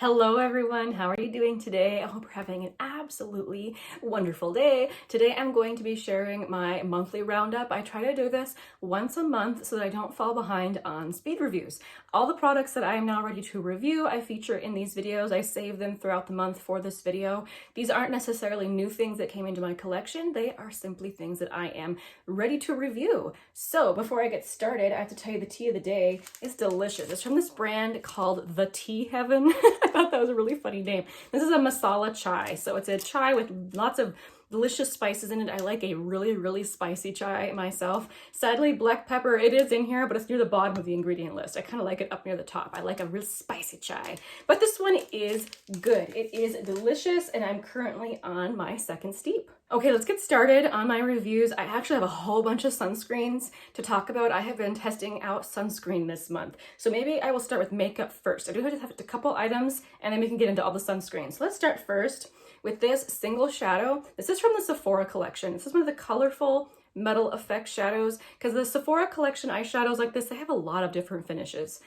Hello everyone, how are you doing today? I hope you're having an absolutely wonderful day. Today I'm going to be sharing my monthly roundup. I try to do this once a month so that I don't fall behind on speed reviews. All the products that I am now ready to review, I feature in these videos. I save them throughout the month for this video. These aren't necessarily new things that came into my collection. They are simply things that I am ready to review. So before I get started, I have to tell you the tea of the day is delicious. It's from this brand called The Tea Heaven. I thought that was a really funny name. This is a masala chai. So it's a chai with lots of delicious spices in it. I like a really spicy chai myself. Sadly, black pepper, it is in here, but it's near the bottom of the ingredient list. I kind of like it up near the top. I like a real spicy chai. But this one is good. It is delicious, and I'm currently on my second steep. Okay, let's get started on my reviews. I actually have a whole bunch of sunscreens to talk about. I have been testing out sunscreen this month. So maybe I will start with makeup first. I do have a couple items, and then we can get into all the sunscreens. So let's start first with this single shadow. This is from the Sephora collection. This is one of the colorful metal effect shadows, because the Sephora collection eyeshadows like this, they have a lot of different finishes.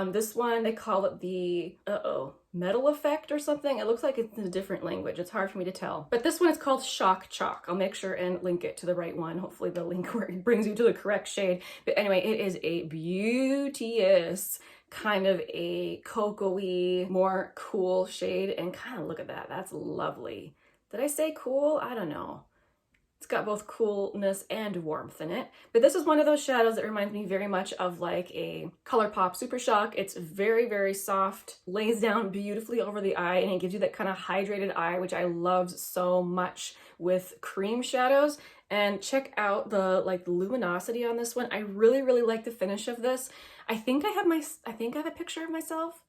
This one, they call it the, metal effect or something. It looks like it's in a different language. It's hard for me to tell. But this one is called Choc. I'll make sure and link it to the right one. Hopefully the link where it brings you to the correct shade. But anyway, it is a beauteous, kind of a cocoa-y, more cool shade. And kind of look at that. That's lovely. Did I say cool? I don't know. It's got both coolness and warmth in it. But this is one of those shadows that reminds me very much of like a ColourPop Super Shock. It's very soft, lays down beautifully over the eye, and it gives you that kind of hydrated eye, which I love so much with cream shadows. And check out the luminosity on this one. I really like the finish of this. I think I have a picture of myself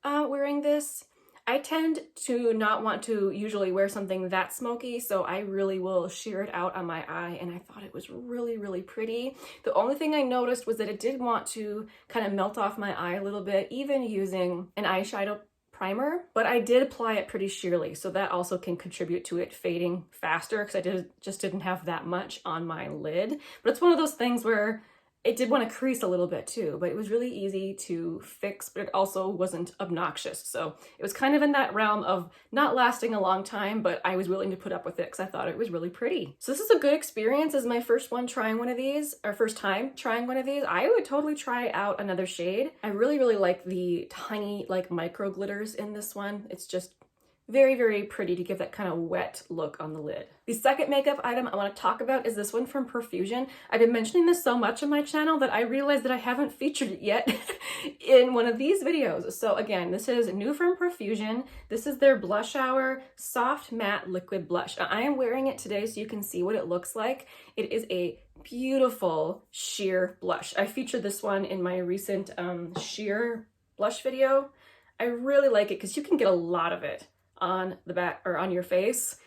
wearing this. I tend to not want to usually wear something that smoky, so I really will sheer it out on my eye, and I thought it was really pretty. The only thing I noticed was that it did want to kind of melt off my eye a little bit, even using an eyeshadow primer, but I did apply it pretty sheerly, so that also can contribute to it fading faster, because I just didn't have that much on my lid. But it's one of those things where it did want to crease a little bit too, but it was really easy to fix, but it also wasn't obnoxious. So it was kind of in that realm of not lasting a long time, but I was willing to put up with it because I thought it was really pretty. So this is a good experience as my first time trying one of these. I would totally try out another shade. I really like the tiny micro glitters in this one. It's just very pretty to give that kind of wet look on the lid. The second makeup item I want to talk about is this one from Profusion. I've been mentioning this so much on my channel that I realized that I haven't featured it yet in one of these videos. So again, this is new from Profusion. This is their Blush Hour Soft Matte Liquid Blush. I am wearing it today so you can see what it looks like. It is a beautiful sheer blush. I featured this one in my recent sheer blush video. I really like it because you can get a lot of it on the back or on your face,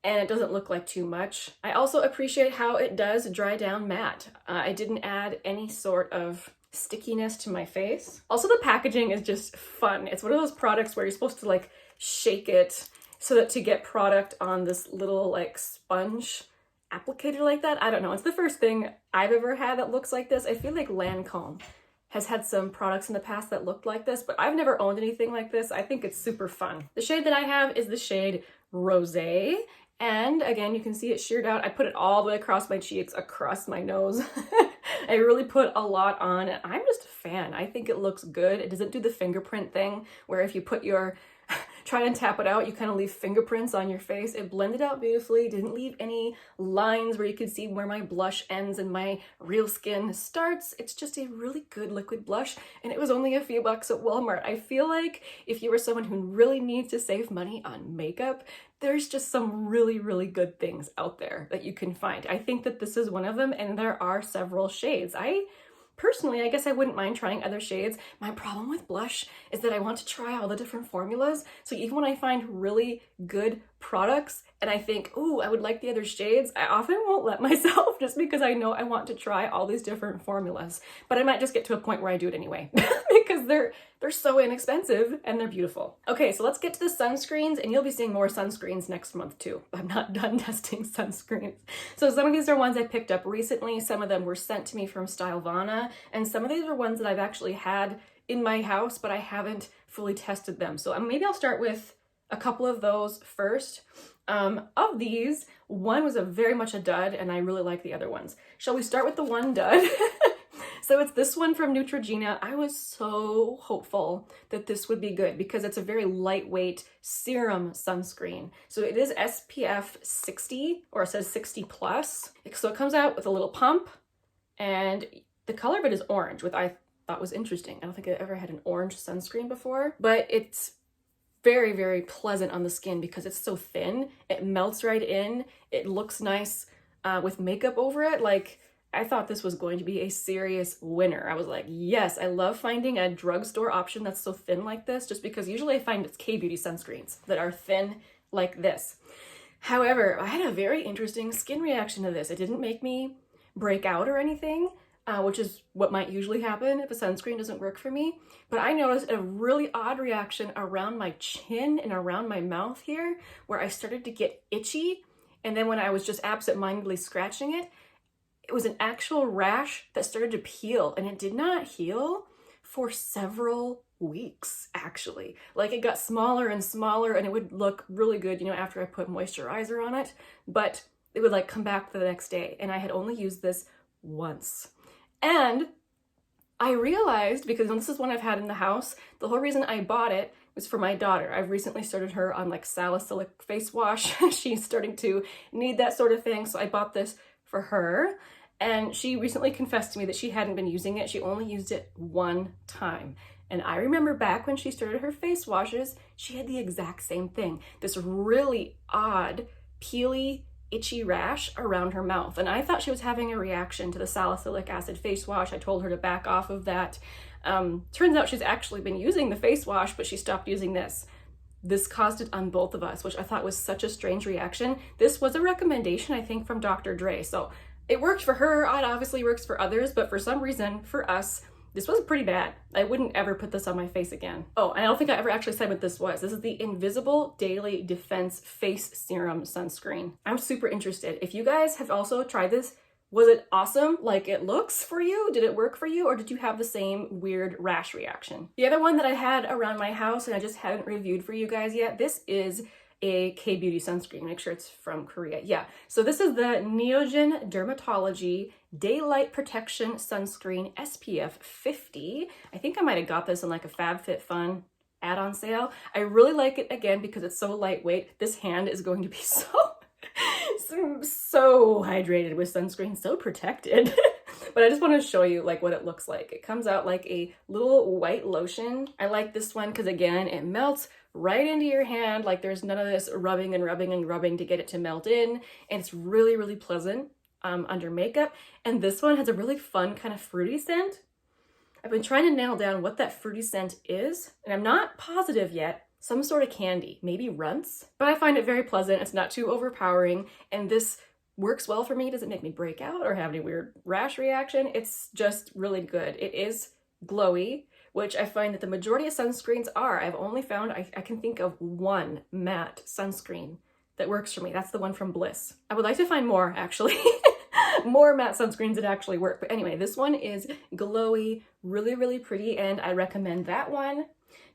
and it doesn't look like too much. I also appreciate how it does dry down matte. I didn't add any sort of stickiness to my face. Also, the packaging is just fun. It's one of those products where you're supposed to shake it so that to get product on this little sponge applicator like that. I don't know. It's the first thing I've ever had that looks like this. I feel like Lancome has had some products in the past that looked like this, but I've never owned anything like this. I think it's super fun. The shade that I have is the shade Rosé. And again, you can see it sheared out. I put it all the way across my cheeks, across my nose. I really put a lot on, and I'm just a fan. I think it looks good. It doesn't do the fingerprint thing where if you put your try and tap it out, you kind of leave fingerprints on your face. It blended out beautifully, didn't leave any lines where you could see where my blush ends and my real skin starts. It's just a really good liquid blush, and it was only a few bucks at Walmart. I feel like if you were someone who really needs to save money on makeup, there's just some really good things out there that you can find. I think that this is one of them, and there are several shades. Personally, I guess I wouldn't mind trying other shades. My problem with blush is that I want to try all the different formulas. So even when I find really good products and I think, ooh, I would like the other shades, I often won't let myself just because I know I want to try all these different formulas. But I might just get to a point where I do it anyway because they're so inexpensive and they're beautiful. Okay, so let's get to the sunscreens, and you'll be seeing more sunscreens next month too. I'm not done testing sunscreens. So some of these are ones I picked up recently. Some of them were sent to me from Stylevana, and some of these are ones that I've actually had in my house, but I haven't fully tested them. So maybe I'll start with a couple of those first. Of these, one was very much a dud, and I really like the other ones. Shall we start with the one dud? So it's this one from Neutrogena. I was so hopeful that this would be good because it's a very lightweight serum sunscreen. So it is SPF 60, or it says 60 plus. So it comes out with a little pump, and the color of it is orange, which I thought was interesting. I don't think I ever had an orange sunscreen before, but it's very, very pleasant on the skin because it's so thin. It melts right in. It looks nice with makeup over it. Like, I thought this was going to be a serious winner. I was like, yes, I love finding a drugstore option that's so thin like this, just because usually I find it's K-beauty sunscreens that are thin like this. However, I had a very interesting skin reaction to this. It didn't make me break out or anything, which is what might usually happen if a sunscreen doesn't work for me. But I noticed a really odd reaction around my chin and around my mouth here, where I started to get itchy. And then when I was just absent-mindedly scratching it, it was an actual rash that started to peel, and it did not heal for several weeks, actually. Like, it got smaller and smaller, and it would look really good, you know, after I put moisturizer on it, but it would like come back the next day, and I had only used this once. And I realized, because this is one I've had in the house, the whole reason I bought it was for my daughter. I've recently started her on like salicylic face wash. She's starting to need that sort of thing, so I bought this for her, and she recently confessed to me that she hadn't been using it. She only used it one time. And I remember back when she started her face washes, she had the exact same thing. This really odd, peely, itchy rash around her mouth. And I thought she was having a reaction to the salicylic acid face wash. I told her to back off of that. Turns out she's actually been using the face wash, but she stopped using this. This caused it on both of us, which I thought was such a strange reaction. This was a recommendation, I think, from Dr. Dre. So it worked for her. It obviously works for others, but for some reason, for us, this was pretty bad. I wouldn't ever put this on my face again. Oh, and I don't think I ever actually said what this was. This is the Invisible Daily Defense Face Serum Sunscreen. I'm super interested. If you guys have also tried this, was it awesome like it looks for you? Did it work for you, or did you have the same weird rash reaction? The other one that I had around my house and I just haven't reviewed for you guys yet, this is a K-beauty sunscreen. Make sure it's from Korea. Yeah, so this is the Neogen Dermatology Daylight Protection Sunscreen SPF 50. I think I might have got this in like a FabFitFun add-on sale. I really like it, again, because it's so lightweight. This hand is going to be so hydrated with sunscreen, so protected. But I just want to show you like what it looks like. It comes out like a little white lotion. I like this one because, again, it melts right into your hand. Like, there's none of this rubbing and rubbing and rubbing to get it to melt in. And it's really, really pleasant under makeup. And this one has a really fun kind of fruity scent. I've been trying to nail down what that fruity scent is, and I'm not positive yet. Some sort of candy, maybe runts. But I find it very pleasant. It's not too overpowering, and this works well for me. It doesn't make me break out or have any weird rash reaction. It's just really good. It is glowy, which I find that the majority of sunscreens are. I've only found, I can think of one matte sunscreen that works for me. That's the one from Bliss. I would like to find more, actually. More matte sunscreens that actually work. But anyway, this one is glowy, really, really pretty, and I recommend that one.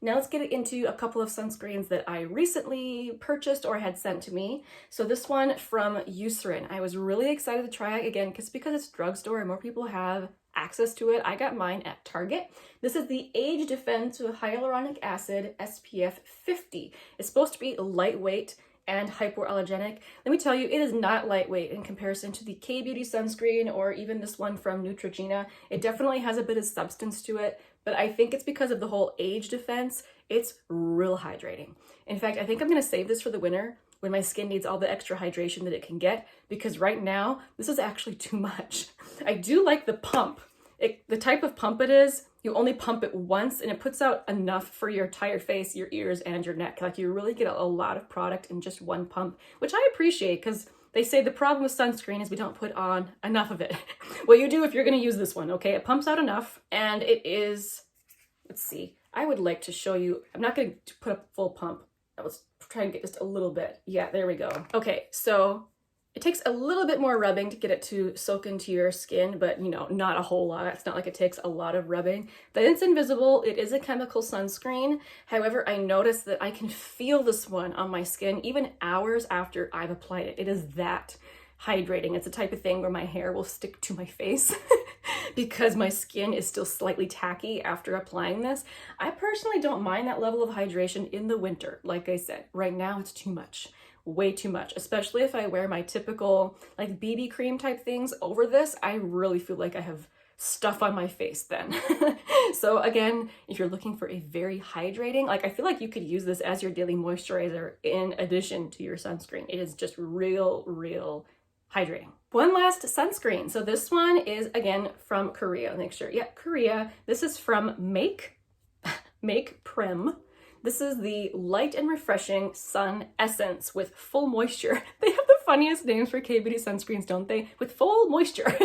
Now let's get into a couple of sunscreens that I recently purchased or had sent to me. So this one from Eucerin. I was really excited to try it again because it's drugstore and more people have access to it. I got mine at Target. This is the Age Defense with Hyaluronic Acid SPF 50. It's supposed to be lightweight and hypoallergenic. Let me tell you, it is not lightweight in comparison to the K-beauty sunscreen or even this one from Neutrogena. It definitely has a bit of substance to it, but I think it's because of the whole age defense. It's real hydrating. In fact, I think I'm gonna save this for the winter when my skin needs all the extra hydration that it can get, because right now, this is actually too much. I do like the pump. The type of pump it is, you only pump it once and it puts out enough for your entire face, your ears, and your neck. Like, you really get a lot of product in just one pump, which I appreciate, because they say the problem with sunscreen is we don't put on enough of it. Well, you do if you're gonna use this one, okay? It pumps out enough, and it is, let's see, I would like to show you, I'm not gonna put up full pump. Let's try and get just a little bit. Yeah, there we go. Okay, so It takes a little bit more rubbing to get it to soak into your skin, but you know, not a whole lot. It's not like it takes a lot of rubbing. But it's invisible. It is a chemical sunscreen. However, I noticed that I can feel this one on my skin even hours after I've applied it. It is that hydrating. It's the type of thing where my hair will stick to my face because my skin is still slightly tacky after applying this. I personally don't mind that level of hydration in the winter. Like I said, right now it's too much. Way too much, especially if I wear my typical like BB cream type things over this. I really feel like I have stuff on my face then. So again, if you're looking for a very hydrating, like I feel like you could use this as your daily moisturizer in addition to your sunscreen. It is just real hydrating. One last sunscreen. So this one is again from Korea. Make sure, yeah, Korea. This is from Make Prem. This is the Light and Refreshing Sun Essence with full moisture. They have the funniest names for K-beauty sunscreens, don't they? With full moisture.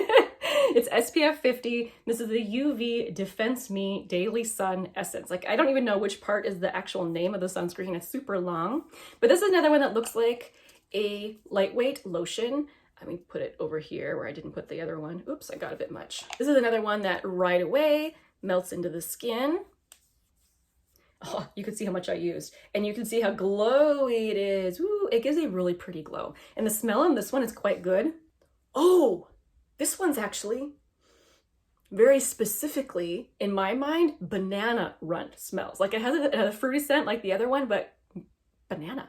It's SPF 50. This is the UV Defense Me Daily Sun Essence. Like, I don't even know which part is the actual name of the sunscreen. It's super long. But this is another one that looks like a lightweight lotion. Let me put it over here where I didn't put the other one. Oops, I got a bit much. This is another one that right away melts into the skin. Oh, you can see how much I used, and you can see how glowy it is. Ooh, it gives a really pretty glow. And the smell on this one is quite good. Oh, this one's actually very specifically, in my mind, banana runt smells. Like it has a fruity scent like the other one, but banana.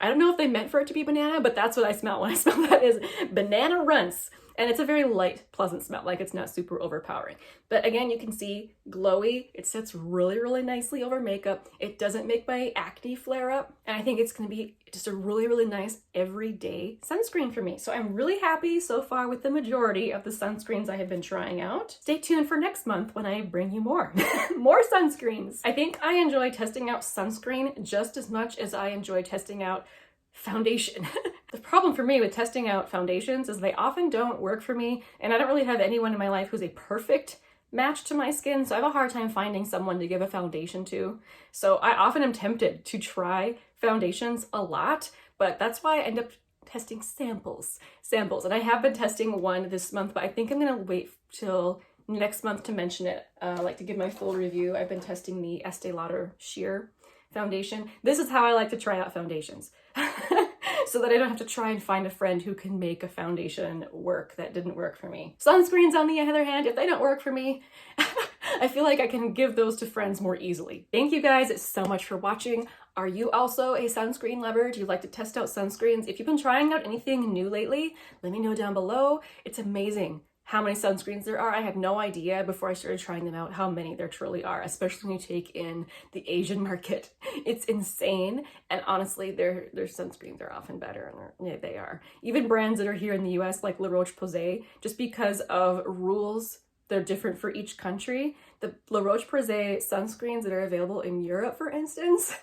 I don't know if they meant for it to be banana, but that's what I smell when I smell that is banana runts. And it's a very light, pleasant smell, like it's not super overpowering. But again, you can see glowy. It sits really nicely over makeup. It doesn't make my acne flare up. And I think it's gonna be just a really nice everyday sunscreen for me. So I'm really happy so far with the majority of the sunscreens I have been trying out. Stay tuned for next month when I bring you more, more sunscreens. I think I enjoy testing out sunscreen just as much as I enjoy testing out foundation. The problem for me with testing out foundations is they often don't work for me, and I don't really have anyone in my life who's a perfect match to my skin, so I have a hard time finding someone to give a foundation to. So I often am tempted to try foundations a lot, but that's why I end up testing samples. And I have been testing one this month, but I think I'm gonna wait till next month to mention it, like to give my full review. I've been testing the Estee Lauder Sheer foundation. This is how I like to try out foundations. So that I don't have to try and find a friend who can make a foundation work that didn't work for me. Sunscreens, on the other hand, if they don't work for me, I feel like I can give those to friends more easily. Thank you guys so much for watching. Are you also a sunscreen lover? Do you like to test out sunscreens? If you've been trying out anything new lately, let me know down below. It's amazing how many sunscreens there are. I had no idea before I started trying them out how many there truly are, especially when you take in the Asian market. It's insane. And honestly, their sunscreens are often better, and yeah, they are. Even brands that are here in the US, like La Roche-Posay, just because of rules, they're different for each country. The La Roche-Posay sunscreens that are available in Europe, for instance,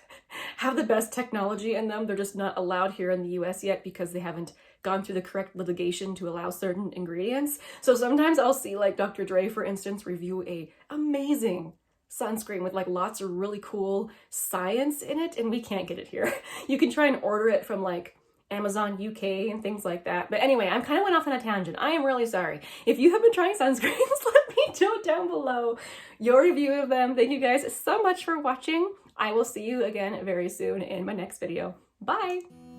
have the best technology in them. They're just not allowed here in the US yet because they haven't gone through the correct litigation to allow certain ingredients. So sometimes I'll see like Dr. Dre, for instance, review a amazing sunscreen with like lots of really cool science in it, and we can't get it here. You can try and order it from like Amazon UK and things like that. But anyway, I'm kind of went off on a tangent. I am really sorry. If you have been trying sunscreens, let me know down below your review of them. Thank you guys so much for watching. I will see you again very soon in my next video. Bye!